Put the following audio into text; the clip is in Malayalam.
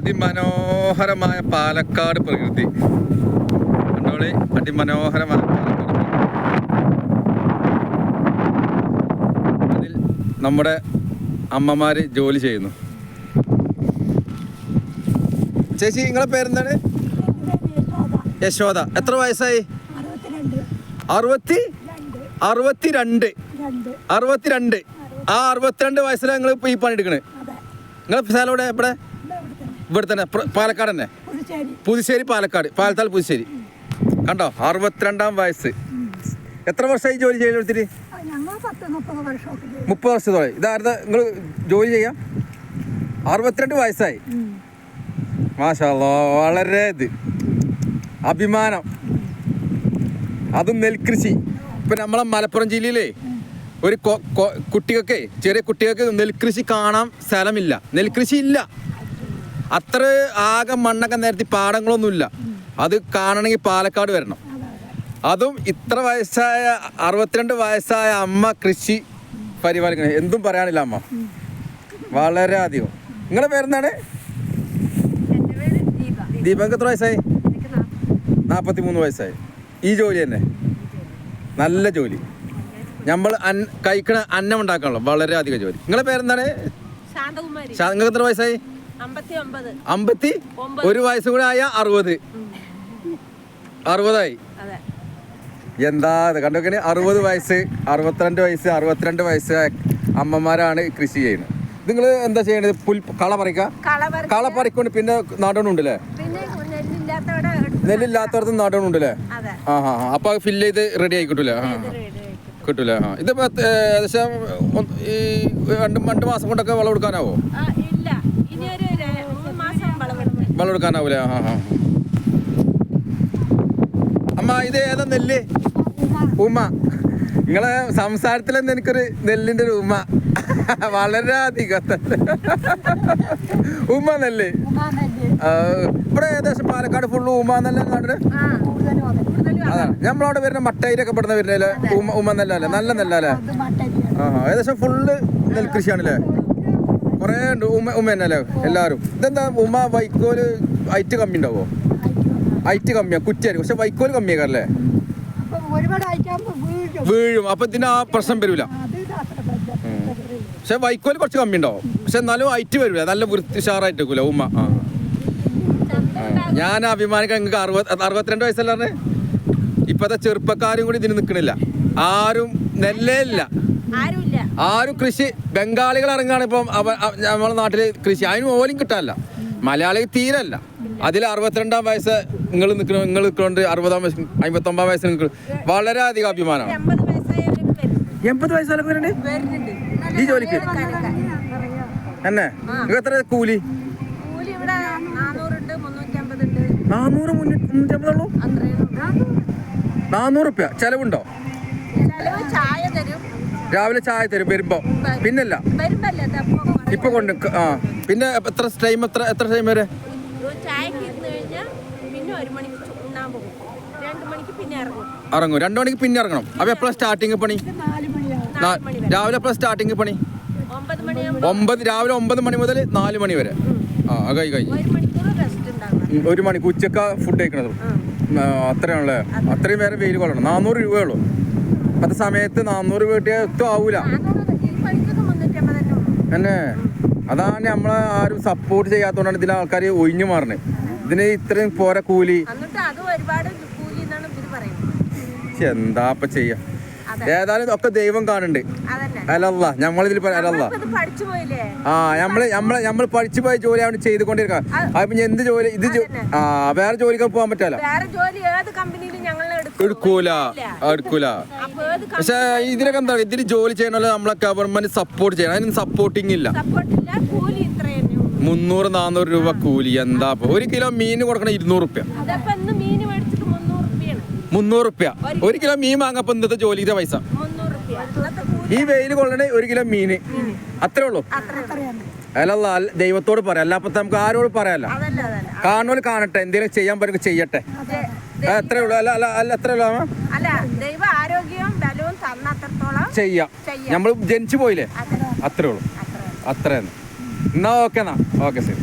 അതിമനോഹരമായ പാലക്കാട് പ്രകൃതി കണ്ടോളി. അതിമനോഹരമായ പാലക്കാട് അതിൽ നമ്മുടെ അമ്മമാര് ജോലി ചെയ്യുന്നു. ചേച്ചി നിങ്ങളെ പേരെന്താണ്? യശോദ. എത്ര വയസ്സായി? 62. ആ 62 വയസ്സിലാണ് നിങ്ങൾ ഇപ്പോൾ ഈ പണി എടുക്കണേ. നിങ്ങളെ സ്ഥലം ഇവിടെ എവിടെ? ഇവിടെ തന്നെ പാലക്കാട് തന്നെ. പുതുശ്ശേരി പാലക്കാട്, പാലത്താൽ പുതുശ്ശേരി. കണ്ടോ 62-ാം വയസ്സ്. എത്ര വർഷമായി ജോലി ചെയ്തെടുത്തിട്ട്? 30 വർഷത്തോളം. ഇതാരുടെ നിങ്ങൾ ജോലി ചെയ്യാം? 62 വയസ്സായി. മാഷാ അല്ലാഹ്, വളരെ അഭിമാനം. അതും നെൽകൃഷി. ഇപ്പം നമ്മളെ മലപ്പുറം ജില്ലയിലേ ഒരു കുട്ടികൾക്ക്, ചെറിയ കുട്ടികൾക്ക് നെൽകൃഷി കാണാൻ സ്ഥലമില്ല. നെൽകൃഷി ഇല്ല. അത്ര ആകെ മണ്ണൊക്കെ നിരത്തി പാടങ്ങളൊന്നുമില്ല. അത് കാണണമെങ്കിൽ പാലക്കാട് വരണം. അതും ഇത്ര വയസ്സായ 62 വയസ്സായ അമ്മ കൃഷി പരിപാലിക്കണേ. എന്തും പറയാനില്ല അമ്മ, വളരെ അധികം. നിങ്ങളുടെ പേരെന്താണ്? ദീപക്ക്. എത്ര വയസ്സായി? 43 വയസ്സായി. ഈ ജോലി തന്നെ നല്ല ജോലി. നമ്മൾ കഴിക്കണ അന്നം ഉണ്ടാക്കാണല്ലോ, വളരെ അധികം ജോലി. നിങ്ങളുടെ പേരെന്താണ്? നിങ്ങൾക്ക് എത്ര വയസ്സായി? 51 വയസ്സ് കൂടെ ആയ 60 എന്താ കണ്ടോക്കണേ. 60 വയസ്സ്, 62 വയസ്സ്, 62 വയസ്സ് അമ്മമാരാണ് കൃഷി ചെയ്യുന്നത്. നിങ്ങൾ എന്താ ചെയ്യണത്? കള പറിക്കൊണ്ട് പിന്നെ നടണുണ്ടല്ലേ? നെല്ലില്ലാത്തടത്ത് നടണുണ്ടല്ലേ? അപ്പൊ ഫില്ല് ചെയ്ത് റെഡി ആയി കിട്ടൂലേ? കിട്ടൂലേ? ഇതിപ്പോ ഏകദേശം ഈ 2 മാസം കൊണ്ടൊക്കെ വളം എടുക്കാനാവോ? വളം എടുക്കാനാവൂലേ? അമ്മ ഇത് ഏതാ നെല്ല്? ഉമ്മ. നിങ്ങളെ സംസാരത്തിൽ തന്നെ എനിക്കൊരു നെല്ലിന്റെ ഒരു ഉമ്മ വളരെ അധികം. ഉമ്മ നെല്ല്. ഇവിടെ ഏകദേശം പാലക്കാട് ഫുള്ള് ഉമ്മ നെല്ല് നാട്ടില്. അതാണ് നമ്മളവിടെ വരുന്ന മട്ടയിലൊക്കെ പെടുന്ന വരുന്നല്ലേ ഉമ്മ നെല്ലല്ലേ? നല്ല നെല്ലല്ലേ? ഏകദേശം ഫുള്ള് നെൽകൃഷിയാണല്ലേ? കുറേ ഉണ്ട്. ഉമ്മ തന്നെയല്ലേ എല്ലാവരും? ഇതെന്താ ഉമ്മ വൈക്കോല് ഐറ്റ് കമ്മി ഉണ്ടാവോ? ഐറ്റ് കമ്മിയാ, കുറ്റിയായിരിക്കും. പക്ഷെ വൈക്കോല് കമ്മിയാക്കാറല്ലേ? വീഴും. അപ്പൊ ഇതിന് ആ പ്രശ്നം വരൂല. പക്ഷെ വൈക്കോല് കുറച്ച് കമ്മി ഉണ്ടാവും. പക്ഷെ എന്നാലും ഐറ്റ് വരൂല. നല്ല വൃത്തിഷാറായിട്ട് വെക്കൂല ഉമ്മ. ഞാൻ അഭിമാനിക്കാൻ. നിങ്ങൾക്ക് 62 വയസ്സല്ലേ? ഇപ്പത്തെ ചെറുപ്പക്കാരും കൂടി ഇതിന് നിൽക്കണില്ല. ആരും നെല്ലേ ഇല്ല. ആരും കൃഷി. ബംഗാളികൾ ഇറങ്ങാണ് ഇപ്പം നമ്മളെ നാട്ടില് കൃഷി. അതിന് പോലും കിട്ടാനില്ല. മലയാളികൾ തീരല്ല. അതിൽ 62-ാം വയസ്സ് നിങ്ങൾ നിൽക്കണോണ്ട് 60-ാം വയസ്സ്, 59-ാം വയസ്സ് നിങ്ങൾക്ക് വളരെ അധികം അഭിമാനമാണ്. 80 വയസ്സാലൊക്കെ വരുന്നുണ്ട് ഈ ജോലിക്ക് എന്നെ. നിങ്ങൾക്ക് എത്ര കൂലി? 400, 350 ഉള്ളൂ. 400 റുപ്യ ചെലവുണ്ടോ? രാവിലെ ചായ തരും വരുമ്പോ. പിന്നല്ല ഇപ്പൊ കൊണ്ട്. പിന്നെ എത്ര ടൈം വരെ? ഇറങ്ങും. 2 മണിക്ക് പിന്നെ ഇറങ്ങണം. അപ്പൊ എപ്പോഴാണ് സ്റ്റാർട്ടിങ് പണി? രാവിലെ എപ്പോഴാണ് സ്റ്റാർട്ടിങ് പണി? 9. രാവിലെ 9 മണി മുതൽ 4 മണി വരെ. കഴിഞ്ഞു 1 മണിക്ക് ഉച്ചക്ക ഫുഡ് കഴിക്കണത്. അത്രയാണല്ലേ? അത്രയും പേരെ വെയിൽ കൊള്ളണം. 400 രൂപയുള്ളൂ ഇപ്പത്തെ സമയത്ത്. 400 വീട്ടിൽ എത്തും ആവൂല തന്നെ. അതാണ് നമ്മളെ ആരും സപ്പോർട്ട് ചെയ്യാത്തോണ്ടാണ് ഇതിന് ആൾക്കാർ ഒഴിഞ്ഞു മാറണേ. ഇതിന് ഇത്രയും പോരാ കൂലി. എന്താ ഇപ്പൊ ചെയ്യാ? ഏതായാലും ഒക്കെ ദൈവം കാണുന്നുണ്ട്. അല്ലല്ല നമ്മളിതിൽ അല്ലല്ല. നമ്മൾ പഠിച്ചു പോയ ജോലി അവിടെ ചെയ്തുകൊണ്ടിരിക്കാം. അപ്പൊ എന്ത് ജോലി ഇത്? വേറെ ജോലിക്ക് പോകാൻ പറ്റാലോ? എടുക്കൂല. പക്ഷെ ഇതിനൊക്കെ എന്താ, ഇതിന് ജോലി ചെയ്യണല്ലോ നമ്മളെ ഗവൺമെന്റ് സപ്പോർട്ട് ചെയ്യണം. അതിന് സപ്പോർട്ടിങ് ഇല്ല. 300-400 രൂപ കൂലി. എന്താ 1 കിലോ മീൻ കൊടുക്കണ 200 റുപ്യ. 300 റുപ്യ 1 കിലോ മീൻ വാങ്ങപ്പോ ഇന്നത്തെ ജോലിയുടെ പൈസ. ഈ വെയിൽ കൊള്ളണേ 1 കിലോ മീന്. അത്രേ ഉള്ളൂ. അല്ലല്ല, ദൈവത്തോട് പറയാം. അല്ലാപ്പ നമുക്ക് ആരോട് പറയാല്ല. കാണുന്നവര് കാണട്ടെ, എന്തെങ്കിലും ചെയ്യാൻ പറ്റും ചെയ്യട്ടെ. എത്രേ ഉള്ളൂ? അല്ല എത്ര ചെയ്യാം. നമ്മൾ ജനിച്ചു പോയില്ലേ? അത്രേ ഉള്ളൂ. അത്ര. എന്നാ ഓക്കെ. ഓക്കെ ശരി.